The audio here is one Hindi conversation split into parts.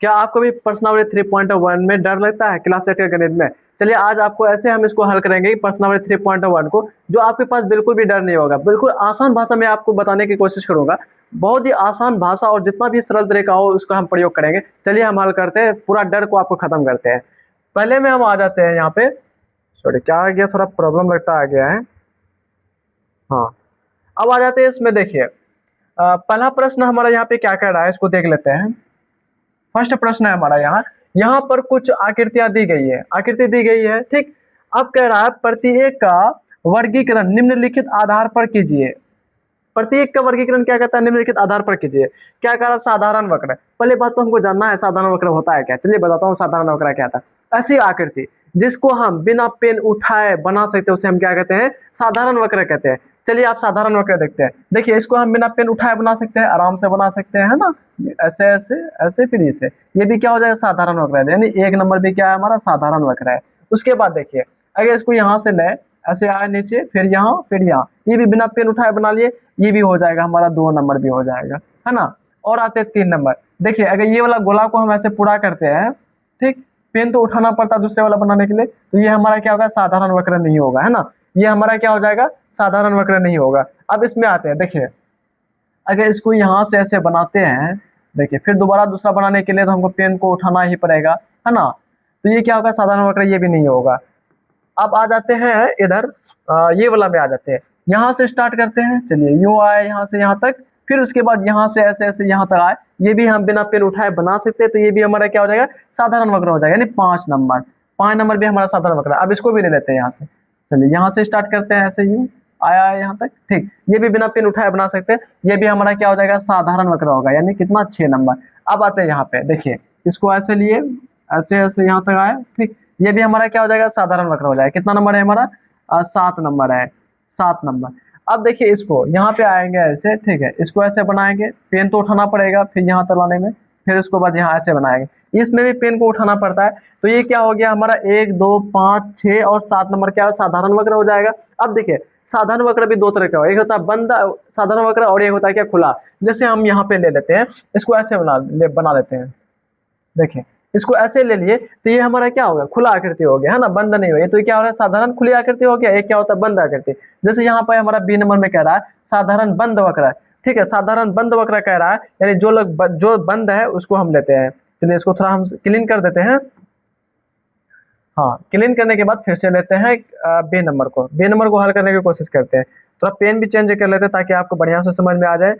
क्या आपको भी प्रश्नावली 3.1 में डर लगता है क्लास 8 के गणित में? चलिए आज आपको ऐसे हम इसको हल करेंगे प्रश्नावली 3.1 को, जो आपके पास बिल्कुल भी डर नहीं होगा। बिल्कुल आसान भाषा में आपको बताने की कोशिश करूंगा, बहुत ही आसान भाषा और जितना भी सरल तरीका हो उसका हम प्रयोग करेंगे। चलिए हम हल करते हैं, पूरा डर को आपको खत्म करते हैं। पहले में हम आ जाते हैं यहाँ पे, सॉरी क्या आ गया, थोड़ा प्रॉब्लम लगता आ गया है। हाँ, अब आ जाते हैं इसमें। देखिए पहला प्रश्न हमारा यहाँ पे क्या कह रहा है, इसको देख लेते हैं। फर्स्ट प्रश्न है हमारा यहाँ पर कुछ आकृतियां दी गई है, आकृति दी गई है, ठीक। अब कह रहा है प्रत्येक का वर्गीकरण निम्नलिखित आधार पर कीजिए। प्रत्येक का वर्गीकरण क्या कहता है, निम्नलिखित आधार पर कीजिए। क्या कह रहा, साधारण वक्र। पहले बात तो हमको जानना है साधारण वक्र होता है क्या। चलिए बताता हूँ साधारण वक्र क्या था। ऐसी आकृति जिसको हम बिना पेन उठाए बना सकते हैं उसे हम क्या कहते हैं, साधारण वक्र कहते हैं। चलिए आप साधारण वक्र देखते हैं। देखिए इसको हम बिना पेन उठाए बना सकते हैं, आराम से बना सकते हैं, है ना, ऐसे ऐसे ऐसे फिर इसे, ये भी क्या हो जाएगा, साधारण वक्र है। यानी एक नंबर भी क्या है हमारा, साधारण वक्र है। उसके बाद देखिए अगर इसको यहाँ से ले, ऐसे आए नीचे, फिर यहाँ, ये भी बिना पेन उठाए बना लिए, ये भी हो जाएगा हमारा, 2 नंबर भी हो जाएगा, है ना। और आते हैं 3 नंबर। देखिए अगर ये वाला गोला को हम ऐसे पूरा करते हैं, ठीक, पेन तो उठाना पड़ता है दूसरे वाला बनाने के लिए, तो ये हमारा क्या होगा, साधारण वक्र नहीं होगा, है ना। ये हमारा क्या हो जाएगा, साधारण वक्र नहीं होगा। अब इसमें आते हैं, देखिए अगर इसको यहाँ से ऐसे बनाते हैं, देखिए फिर दोबारा दूसरा बनाने के लिए तो हमको पेन को उठाना ही पड़ेगा, है ना। तो ये क्या होगा, साधारण वक्र, ये भी नहीं होगा। अब आ जाते हैं इधर, ये वाला में आ जाते हैं। यहाँ से स्टार्ट करते हैं, चलिए यूं आए यहाँ से यहाँ तक, फिर उसके बाद यहाँ से ऐसे ऐसे यहाँ तक आए, ये भी हम बिना पेन उठाए बना सकते हैं। तो ये भी हमारा क्या हो जाएगा, साधारण वक्र हो जाएगा, यानी 5 नंबर। 5 नंबर भी हमारा साधारण वक्र है। अब इसको भी ले लेते हैं यहाँ से, चलिए यहाँ से स्टार्ट करते हैं, ऐसे यूं आया है यहाँ तक, ठीक। ये भी बिना पेन उठाए बना सकते हैं, ये भी हमारा क्या हो जाएगा, साधारण वक्र होगा, यानी कितना, 6 नंबर। अब आते हैं यहाँ पे, देखिए इसको ऐसे लिए, ऐसे ऐसे यहाँ तक आए, ठीक। ये भी हमारा क्या हो जाएगा, साधारण वक्र हो जाएगा। कितना नंबर है हमारा, 7 नंबर है, 7 नंबर। अब देखिए इसको यहाँ पे आएंगे ऐसे, ठीक है, इसको ऐसे बनाएंगे, पेन तो उठाना पड़ेगा फिर यहाँ तक लाने में, फिर उसके बाद यहाँ ऐसे बनाएंगे, इसमें भी पेन को उठाना पड़ता है। तो ये क्या हो गया हमारा, 1 2 5 6 और 7 नंबर क्या है, साधारण वक्र हो जाएगा। अब देखिए साधारण वक्र भी 2 तरह का हो, एक होता है बंद साधारण वक्र और एक होता है क्या, खुला। जैसे हम यहाँ पे ले लेते हैं, इसको ऐसे बना लेते हैं, देखिए इसको ऐसे ले लिए, तो ये हमारा क्या होगा, खुला आकृति हो गया, है ना, बंद नहीं हो। ये तो क्या हो रहा है, साधारण खुली आकृति हो गया। एक क्या होता है, बंद आकृति। जैसे यहाँ पर हमारा बी नंबर में कह रहा है साधारण बंद वक्र, ठीक है, साधारण बंद वक्र कह रहा है, यानी जो बंद है उसको हम लेते हैं। चलिए इसको थोड़ा हम क्लीन कर देते हैं। हाँ, क्लीन करने के बाद फिर से लेते हैं बी नंबर को हल करने की कोशिश करते हैं। थोड़ा पेन भी चेंज कर लेते हैं ताकि आपको बढ़िया से समझ में आ जाए।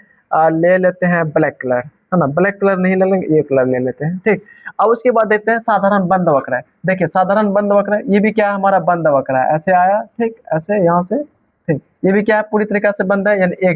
ले लेते हैं ब्लैक कलर, है ना, ब्लैक कलर नहीं ले लेंगे, ये कलर ले लेते हैं, ठीक। अब उसके बाद देखते हैं साधारण बंद वक्र है। देखिए साधारण बंद वक्र है, ये भी क्या है हमारा, बंद वक्र है। ऐसे आया, ठीक, ऐसे यहाँ से, ठीक, ये भी क्या है, पूरी तरीके से बंद है, यानी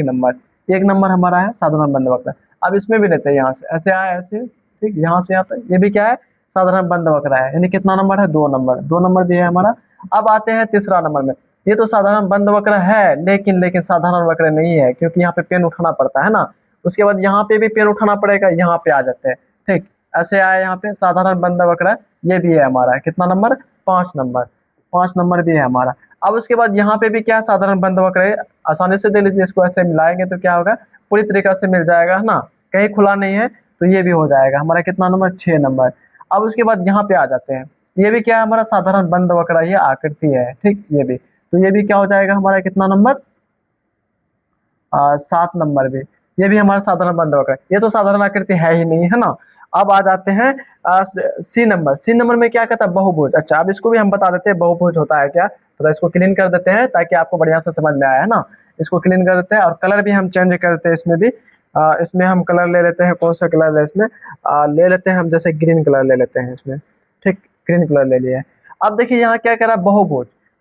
1 नंबर हमारा है साधारण बंद वक्र। अब इसमें भी लेते हैं, यहाँ से ऐसे आया, ऐसे, ठीक, यहाँ से यहाँ तक, ये भी क्या है, साधारण बंद वक्र है, यानी कितना नंबर है, 2 नंबर। 2 नंबर भी है हमारा। अब आते हैं तीसरा नंबर में। ये तो साधारण बंद वक्र है, लेकिन साधारण वक्र नहीं है, क्योंकि यहाँ पे पेन उठाना पड़ता है ना। उसके बाद यहाँ पे भी पेन उठाना पड़ेगा, यहाँ पे आ जाते हैं, ठीक, ऐसे आए यहाँ पे, साधारण बंद वक्र ये भी है हमारा, कितना नंबर, 5 नंबर। 5 नंबर भी है हमारा। अब उसके बाद यहाँ पे भी क्या है, साधारण बंद वक्र है। आसानी से दे लीजिए, इसको ऐसे मिलाएंगे तो क्या होगा, पूरी तरीके से मिल जाएगा, है ना, कहीं खुला नहीं है, तो ये भी हो जाएगा हमारा, कितना नंबर, 6 नंबर। अब उसके बाद यहाँ पे आ जाते हैं, ये भी क्या है हमारा, साधारण बंद वक्र, ये आकृति है, ठीक, ये भी, तो ये भी क्या हो जाएगा हमारा, कितना नंबर, 7 नंबर भी। ये भी हमारा साधारण बंद वक्र है, ये तो साधारण आकृति है ही नहीं, है ना। अब आ जाते हैं सी नंबर में क्या कहता है, बहुभुज। अच्छा, अब इसको भी हम बता देते हैं बहुभुज होता है क्या, तो इसको क्लीन कर देते हैं ताकि आपको बढ़िया से समझ में आया, है ना। इसको क्लीन कर देते हैं और कलर भी हम चेंज कर देते हैं इसमें भी। इसमें हम कलर ले लेते हैं, कौन सा कलर है इसमें, ले लेते हैं हम, जैसे ग्रीन कलर ले लेते हैं इसमें, ठीक, ग्रीन कलर ले लिया है। अब देखिए यहाँ क्या कह रहा है,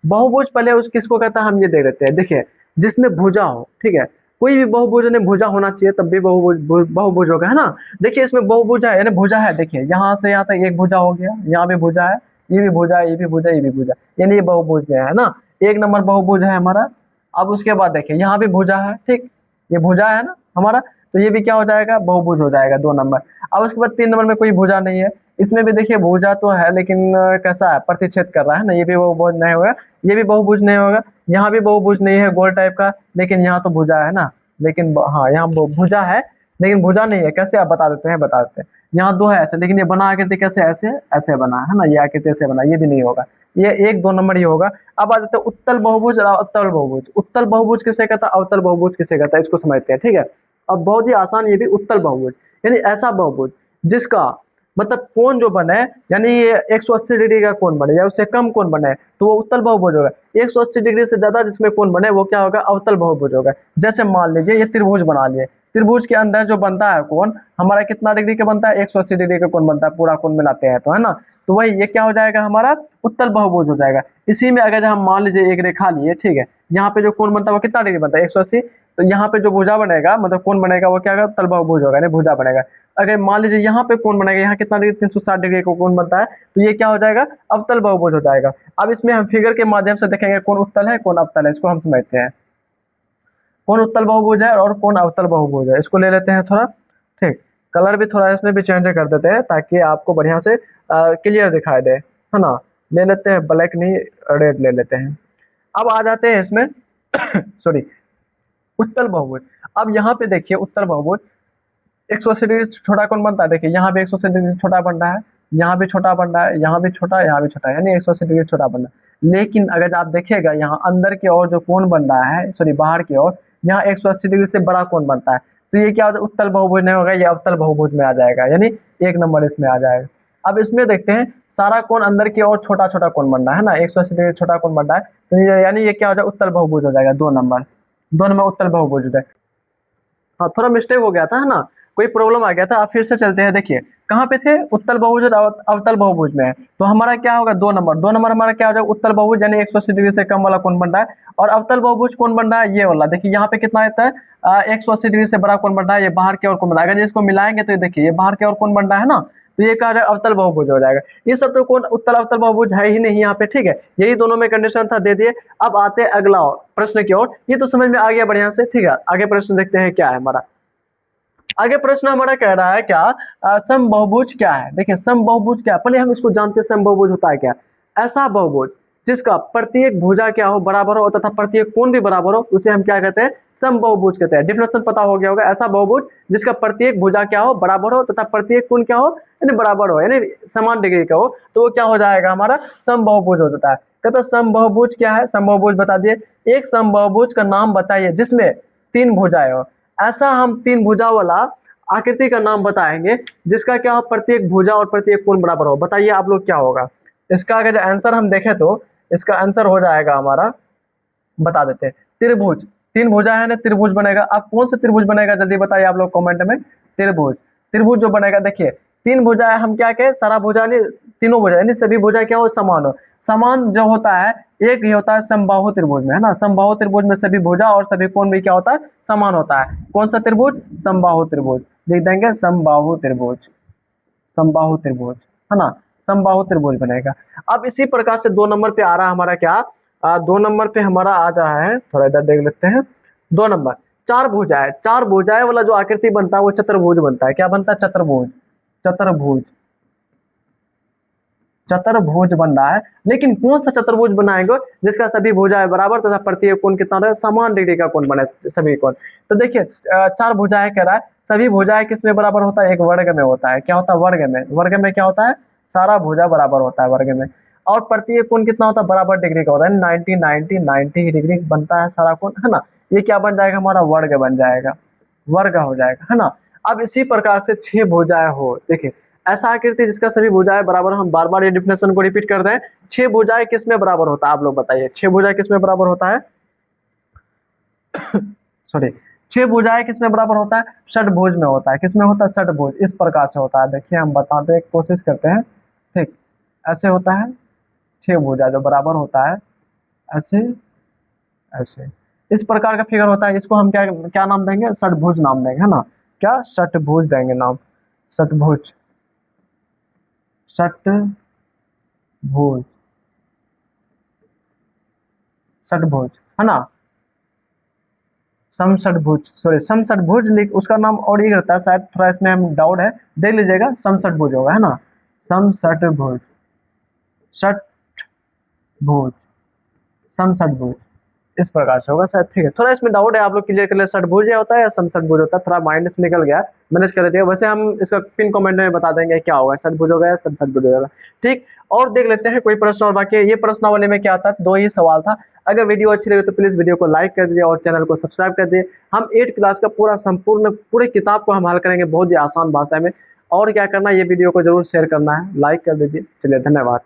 बहुभुज पहले उस किसको कहता है, हम ये देख लेते हैं। देखिए जिसमें भुजा हो, ठीक है, कोई भी बहुभुज ने भुजा होना चाहिए, तब भी बहुभुज होगा, है ना। देखिए इसमें बहुभुज है, यानी भुजा है। देखिए यहाँ से यहाँ तक एक भुजा हो गया, यहाँ भी भुजा है, ये भी भुजा है, ये भी भुजा, ये भी भुजा, यानी ये बहुभुज में है ना, 1 नंबर बहुभुज है हमारा। अब उसके बाद देखिए यहाँ भी भुजा है, ठीक, ये भुजा है ना हमारा, तो ये भी क्या हो जाएगा, बहुभुज हो जाएगा, 2 नंबर। अब उसके बाद 3 नंबर में कोई भुजा नहीं है, इसमें भी देखिए भुजा तो है, लेकिन कैसा है, प्रतिच्छेद कर रहा है ना, ये भी बहुभुज नहीं होगा, ये भी बहुभुज नहीं होगा। यहाँ भी बहुभुज नहीं है, गोल टाइप का, लेकिन यहाँ तो भुजा है ना, लेकिन हाँ यहाँ भुजा है, लेकिन भुजा नहीं है। कैसे आप बता देते हैं, बता देते हैं। यहाँ दो है ऐसे, लेकिन ये बना आकृति कैसे, ऐसे ऐसे बना है ना, ये आकृति ऐसे बना, ये भी नहीं होगा, ये एक दो नंबर ही होगा। अब आ जाते हैं उत्तल बहुभुज और अवतल बहुभुज। उत्तल बहुभुज किसे कहता है, अवतल बहुभुज किसे कहता है, इसको समझते हैं, ठीक है। अब बहुत ही आसान, ये भी उत्तल बहुभुज यानी ऐसा बहुभुज जिसका मतलब कोण जो बने, यानी ये 180 डिग्री का कोण बने या उससे कम कोण बने, तो वो उत्तल बहुभुज होगा। 180 डिग्री से ज्यादा जिसमें कोण बने वो क्या होगा, अवतल बहुभुज होगा। जैसे मान लीजिए ये त्रिभुज बना लिए, त्रिभुज के अंदर जो बनता है कोण हमारा कितना डिग्री का बनता है, 180 डिग्री का कोण बनता है, पूरा कोण मिलाते हैं तो, है ना। तो वही ये क्या हो जाएगा, हमारा उत्तल बहुभुज हो जाएगा। इसी में अगर हम मान लीजिए एक रेखा लिए, ठीक है, यहाँ पे जो कोण बनता है वो कितना डिग्री बनता है, 180। तो यहाँ पे जो भुजा बनेगा मतलब कोण बनेगा वो क्या होगा, उत्तल बहुभुज होगा, यानी भुजा बनेगा। अगर मान लीजिए यहाँ पे कोण बनेगा, यहाँ कितना डिग्री, 360 डिग्री का कोण बनता है, तो ये क्या हो जाएगा, अवतल बहुभुज हो जाएगा। अब इसमें हम फिगर के माध्यम से देखेंगे कौन उत्तल है कौन अवतल है, इसको हम समझते हैं। कौन उत्तल बहुभुज है और कौन अवतल बहुभुज है, इसको ले लेते हैं थोड़ा, ठीक। कलर भी थोड़ा इसमें भी चेंज कर देते हैं ताकि आपको बढ़िया से क्लियर दिखाई दे, है ना। ले लेते हैं ब्लैक नहीं, रेड ले लेते हैं। अब आ जाते हैं इसमें सॉरी, उत्तल बहुभुज। अब यहाँ पे देखिए उत्तल बहुभुज 180 डिग्री छोटा कौन बनता है, देखिए यहाँ भी 180 डिग्री छोटा बन रहा है, यहाँ भी छोटा बन रहा है, यहाँ भी छोटा, यहाँ भी छोटा, यानी 180 डिग्री छोटा बन रहा है। लेकिन अगर आप देखिएगा यहाँ अंदर की ओर जो कोण बन रहा है, सॉरी बाहर की ओर, यहाँ 180 डिग्री से बड़ा कोण बनता है, तो ये क्या होता है, उत्तल बहुभुज नहीं होगा, ये अवतल बहुभुज में आ जाएगा, यानी एक नंबर इसमें आ जाएगा। अब इसमें देखते हैं सारा कोण अंदर की ओर छोटा छोटा कोण बन रहा है ना, 180 डिग्री छोटा कोण बन रहा है, तो यानी ये क्या हो जाएगा, उत्तल बहुभुज हो जाएगा, 2 नंबर, 2 नंबर उत्तल बहुभुज हो जाएगा। हाँ थोड़ा मिस्टेक हो गया था, है ना, कोई प्रॉब्लम आ गया था। अब फिर से चलते हैं, देखिए कहाँ पे थे, उत्तल बहुभुज और अवतल बहुभुज में है, तो हमारा क्या होगा, 2 नंबर, 2 नंबर हमारा क्या हो जाएगा, उत्तल बहुभुज यानी 180 डिग्री से कम वाला कौन बन रहा है। और अवतल बहुभुज कौन बन रहा है, ये वाला, देखिए यहाँ पे कितना आता है, 180 डिग्री से बड़ा कौन बन रहा है, ये बाहर की ओर कौन बन रहा है। अगर इसको मिलाएंगे तो ये देखिए ये बाहर की ओर कौन बन रहा है ना, तो ये क्या जाएगा, अवतल बहुभुज हो जाएगा। ये सब तो कौन उत्तल अवतल बहुभुज है ही नहीं यहाँ पे, ठीक है, यही दोनों में कंडीशन था, दे दिए। अब आते हैं अगला प्रश्न की ओर, ये तो समझ में आ गया बढ़िया से, ठीक है। आगे प्रश्न देखते हैं क्या है हमारा। आगे प्रश्न हमारा कह रहा है क्या, समबहुभुज क्या है। देखिए समबहुभुज क्या है, पहले हम इसको जानते हैं समबहुभुज होता है क्या। ऐसा बहुभुज जिसका प्रत्येक भुजा क्या हो, बराबर हो तथा प्रत्येक कोण भी बराबर हो, उसे हम क्या कहते हैं, समबहुभुज कहते हैं। डिफिनेशन पता हो गया होगा, ऐसा बहुभुज जिसका प्रत्येक भुजा क्या हो, बराबर हो तथा प्रत्येक कोण क्या हो, यानी बराबर हो, यानी समान डिग्री का हो, तो वो क्या हो जाएगा, हमारा समबहुभुज हो जाता है। कहता समबहुभुज क्या है, समबहुभुज बता दिए। एक समबहुभुज का नाम बताइए जिसमें 3 भुजाएं हो। ऐसा हम 3 भुजा वाला आकृति का नाम बताएंगे जिसका क्या हो, प्रत्येक भुजा और प्रत्येक कोण बराबर हो। बताइए आप लोग क्या होगा इसका। अगर आंसर हम देखें तो इसका आंसर हो जाएगा हमारा, बता देते हैं, त्रिभुज। 3 भुजा है ना, त्रिभुज बनेगा। अब कौन सा त्रिभुज बनेगा जल्दी बताइए आप लोग कमेंट में। त्रिभुज, त्रिभुज जो बनेगा, देखिए 3 भुजा है, हम क्या कहें, सारा भुजा नहीं, तीनों भुजा यानी सभी भुजा क्या हो, समान हो। समान जो होता है एक ही होता है समबाहु त्रिभुज में, है ना। समबाहु त्रिभुज में सभी भुजा और सभी कोण भी क्या होता है, समान होता है। कौन सा त्रिभुज, समबाहु त्रिभुज, लिख देंगे समबाहु त्रिभुज, समबाहु त्रिभुज, है ना, समबाहु त्रिभुज बनेगा। अब इसी प्रकार से 2 नंबर पे आ रहा है हमारा क्या, 2 नंबर पे हमारा आ रहा है, थोड़ा इधर देख लेते हैं। 2 नंबर 4 भुजाएं, 4 भुजाएं वाला जो आकृति बनता है वो चतुर्भुज बनता है। क्या बनता है, चतुर्भुज, चतुर्भुज, चतुर्भुज बन रहा है। लेकिन कौन सा चतुर्भुज बनाएंगे जिसका सभी भुजाएं बराबर तथा प्रत्येक कोण कितना रहे, समान डिग्री का कोण बने सभी कोण। तो देखिए 4 भुजाएं कह रहा है, सभी भुजाएं किस में बराबर होता है, एक वर्ग में होता है। क्या होता है, वर्ग में। वर्ग में क्या होता है, सारा भुजा बराबर होता है वर्ग में। और प्रत्येक कोण कितना होता है, बराबर डिग्री का होता है, 90 90 90 डिग्री बनता है सारा कोण, है ना। ये क्या बन जाएगा, हमारा वर्ग बन जाएगा, वर्ग हो जाएगा, है ना। अब इसी प्रकार से 6 भुजाएं हो, देखिए ऐसा आकृति जिसका सभी भुजाएं बराबर, हम बार बार ये डिफिनेशन को रिपीट कर रहे हैं। 6 भुजाएं किस में बराबर होता है, आप लोग बताइए, 6 भुजाएं किस में बराबर होता है सॉरी, 6 भुजाएं किस में बराबर होता है, षटभुज में होता है। किस में होता है, षटभुज। इस प्रकार से होता है, देखिए हम बताते हैं, कोशिश करते हैं, ठीक। ऐसे होता है 6 भुजा जो बराबर होता है, ऐसे ऐसे इस प्रकार का फिगर होता है। इसको हम क्या क्या नाम देंगे, षटभुज नाम देंगे, है ना। क्या, षटभुज देंगे नाम, षटभुज, षटभुज, षटभुज, है ना। समषटभुज, सॉरी समषटभुज, लिख उसका नाम और ही रहता है शायद, थोड़ा इसमें हम डाउट है, देख लीजिएगा, समषटभुज होगा, है ना, समषटभुज, षटभुज, समषटभुज, इस प्रकार से होगा शायद, ठीक है। थोड़ा इसमें डाउट है, आप लोग क्लियर कर ले, षटभुज होता है या समषटभुज होता है, थोड़ा माइंड से निकल गया, मैनेज कर लेते हैं। वैसे हम इसका पिन कमेंट में बता देंगे क्या होगा, षटभुज होगा या समषटभुज होगा, ठीक। और देख लेते हैं कोई प्रश्न और बाकी है। ये प्रश्नावली में क्या था, 2 ही सवाल था। अगर वीडियो अच्छी लगे तो प्लीज वीडियो को लाइक कर दीजिए और चैनल को सब्सक्राइब कर दीजिए। हम 8 क्लास का पूरा संपूर्ण पूरे किताब को हम हल करेंगे बहुत ही आसान भाषा में। और क्या करना है, ये वीडियो को जरूर शेयर करना है, लाइक कर दीजिए। चलिए, धन्यवाद।